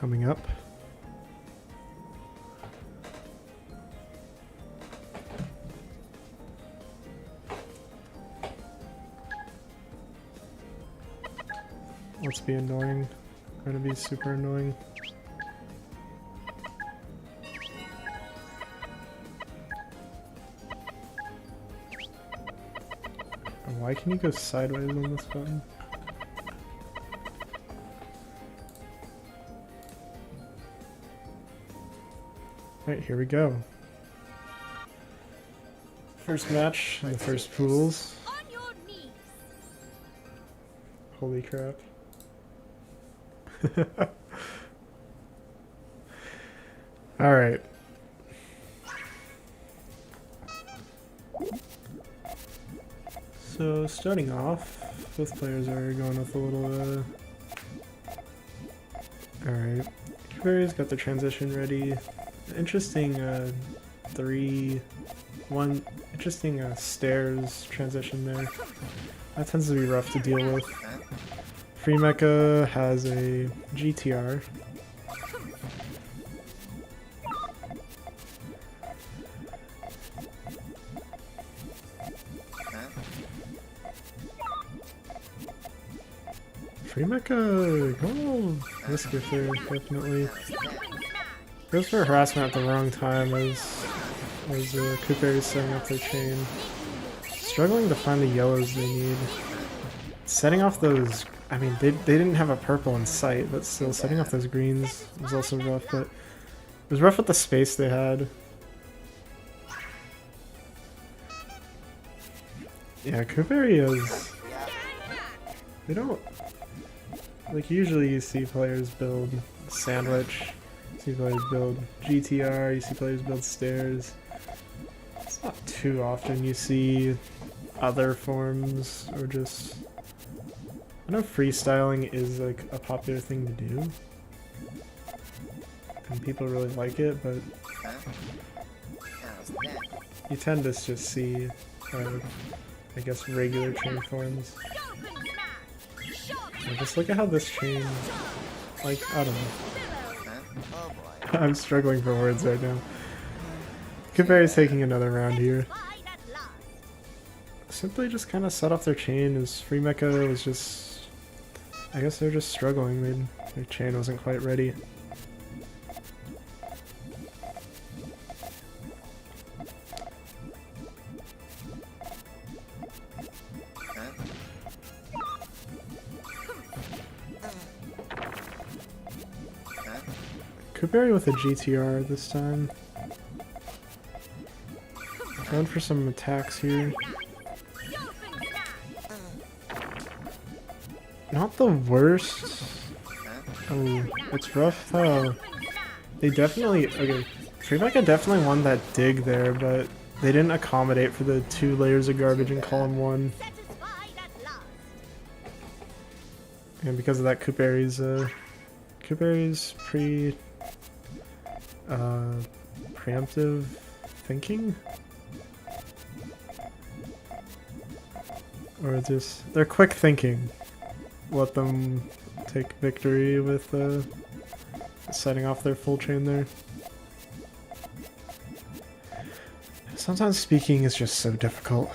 coming up. Let's be annoying. Gonna be super annoying. Why can you go sideways on this button? Alright, here we go. First match in the first pools. Holy crap. Alright. So starting off, both players are going with a little alright. Koopary's got the transition ready. Interesting interesting stairs transition there. That tends to be rough to deal with. FriMeka has a GTR. FriMeka, oh, risky there, definitely. Goes for harassment at the wrong time as Koopary is setting up their chain. Struggling to find the yellows they need. Setting off those, I mean, they didn't have a purple in sight, but still setting off those greens was also rough, but it was rough with the space they had. Yeah, Koopary is... They don't... Like, usually you see players build sandwich, you see players build GTR, you see players build stairs. It's not too often you see other forms, or just... I know freestyling is like a popular thing to do, and people really like it, but you tend to just see, I guess, regular chain forms. And just look at how this chain, like, I don't know. I'm struggling for words right now. Koopary's taking another round here. Simply just kind of set off their chain as FriMeka was just... I guess they're just struggling. Their chain wasn't quite ready. Koopary with a GTR this time. Going for some attacks here. Not the worst. Oh, it's rough though. They definitely... Okay, FriMeka definitely won that dig there, but they didn't accommodate for the 2 layers of garbage in column 1. And because of that, Koopary's pretty... preemptive thinking? Or just... They're quick thinking. Let them take victory with setting off their full chain there. Sometimes speaking is just so difficult.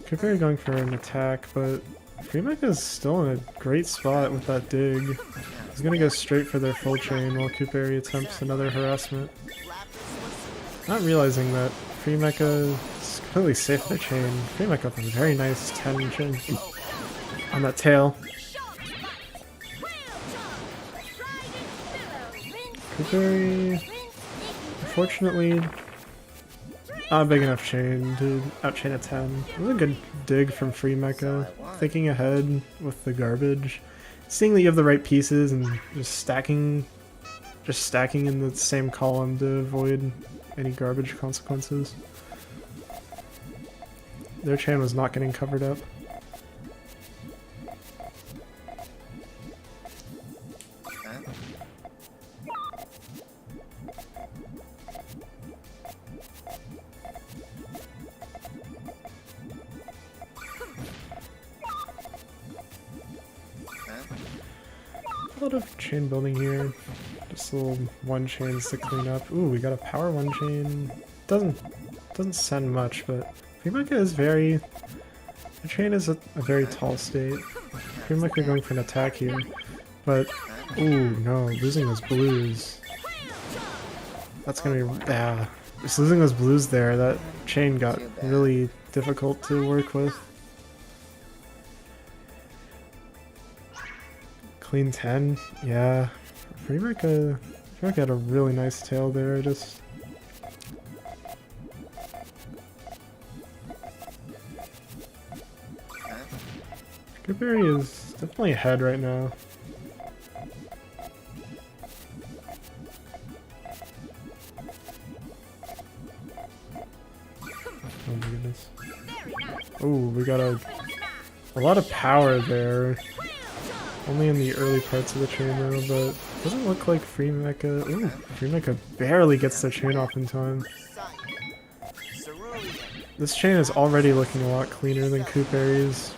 Koopary going for an attack, but FriMeka is still in a great spot with that dig. He's gonna go straight for their full chain while Koopary attempts another harassment. Not realizing that FriMeka is completely safe with the chain. FriMeka with a very nice 10 chain on that tail. Koopary, unfortunately, not a big enough chain to outchain a 10. It was a good dig from FriMeka, thinking ahead with the garbage. Seeing that you have the right pieces and just stacking in the same column to avoid any garbage consequences. Their chain was not getting covered up. a lot of chain building here. Just little one chains to clean up. Ooh, we got a power one chain. Doesn't send much, but FriMeka is very... The chain is a very tall state. FriMeka going for an attack here. But, ooh, no, losing those blues. That's gonna be... Yeah, just losing those blues there, that chain got really difficult to work with. Clean 10, yeah. FriMeka had a really nice tail there, just... Koopary is definitely ahead right now. Oh my goodness. Oh, we got a lot of power there. Only in the early parts of the chain though, but doesn't look like FriMeka. Ooh, FriMeka barely gets the chain off in time. This chain is already looking a lot cleaner than Koopary's.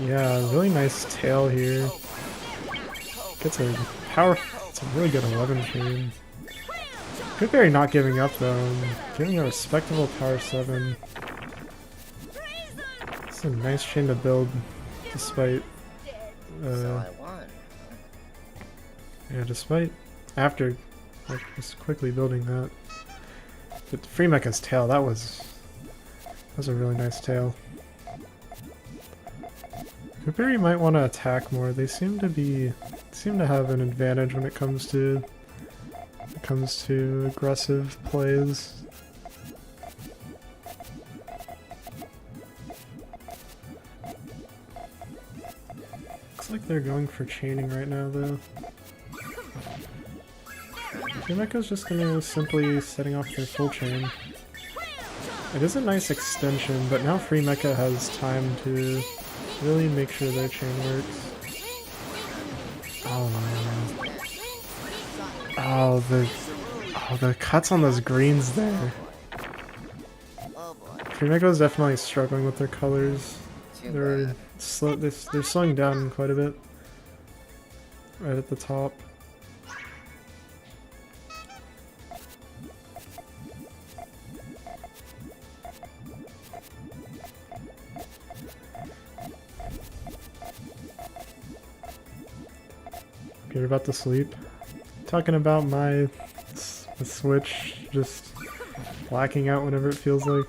Yeah, really nice tail here. Gets a power. It's a really good 11 chain. Koopary not giving up though, and giving a respectable power 7. It's a nice chain to build, despite. Yeah, despite after like just quickly building that. But FriMeka's tail, that was a really nice tail. Koopary might want to attack more. They seem to have an advantage when it comes to aggressive plays. Looks like they're going for chaining right now though. FriMeka's just gonna simply setting off their full chain. It is a nice extension, but now FriMeka has time to really make sure their chain works. Oh man. Oh, the cuts on those greens there. FriMeka's definitely struggling with their colors. They're slowing down quite a bit. Right at the top. You're about to sleep. Talking about my Switch just blacking out whenever it feels like.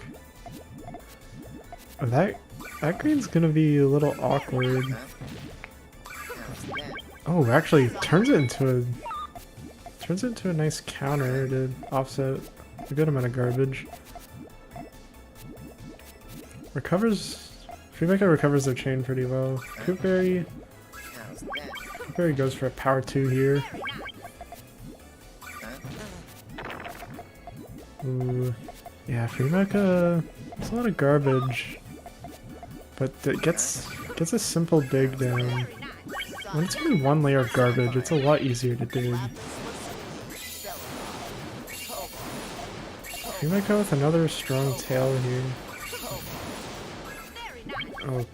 Oh, that green's gonna be a little awkward. Oh, actually turns it into a nice counter to offset a good amount of garbage. FriMeka recovers their chain pretty well. Koopary goes for a power 2 here. Ooh. Yeah, FriMeka, it's a lot of garbage. But it gets a simple dig down. When it's only one layer of garbage, it's a lot easier to dig. FriMeka with another strong tail here. Oh.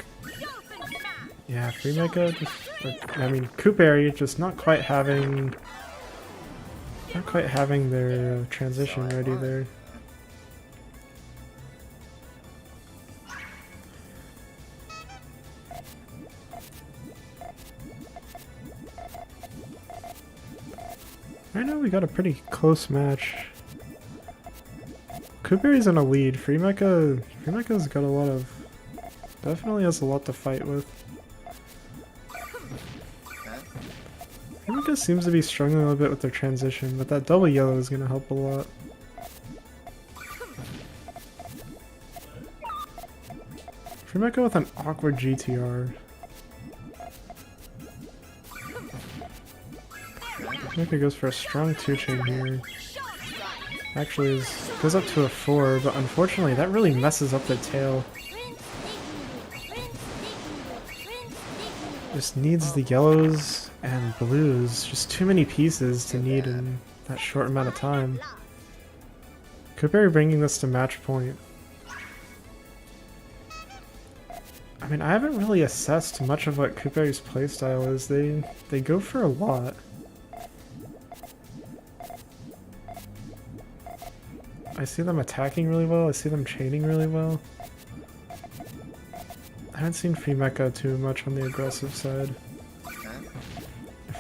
Yeah, FriMeka just... Koopary just not quite having their transition ready there. Right now we got a pretty close match. Koopary's in a lead. FriMeka's got a lot of... Definitely has a lot to fight with. FriMeka seems to be struggling a little bit with their transition, but that double yellow is going to help a lot. FriMeka with an awkward GTR. FriMeka goes for a strong 2-chain here. Actually goes up to a 4, but unfortunately that really messes up their tail. Just needs the yellows and blues. Just too many pieces to need in that short amount of time. Koopary bringing this to match point. I mean, I haven't really assessed much of what Koopary's playstyle is. They go for a lot. I see them attacking really well, I see them chaining really well. I haven't seen FriMeka too much on the aggressive side.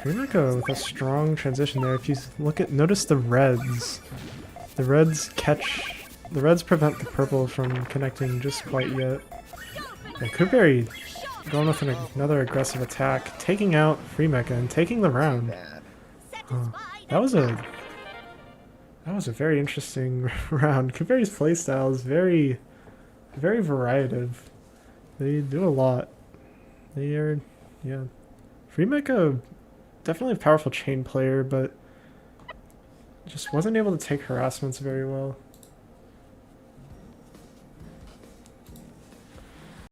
FriMeka with a strong transition there. If you notice the reds. The reds prevent the purple from connecting just quite yet. And Koopary going with another aggressive attack, taking out FriMeka and taking the round. That was a very interesting round. Koopary's playstyle is very variative. They do a lot. They are, yeah. FriMeka, definitely a powerful chain player, but just wasn't able to take harassments very well.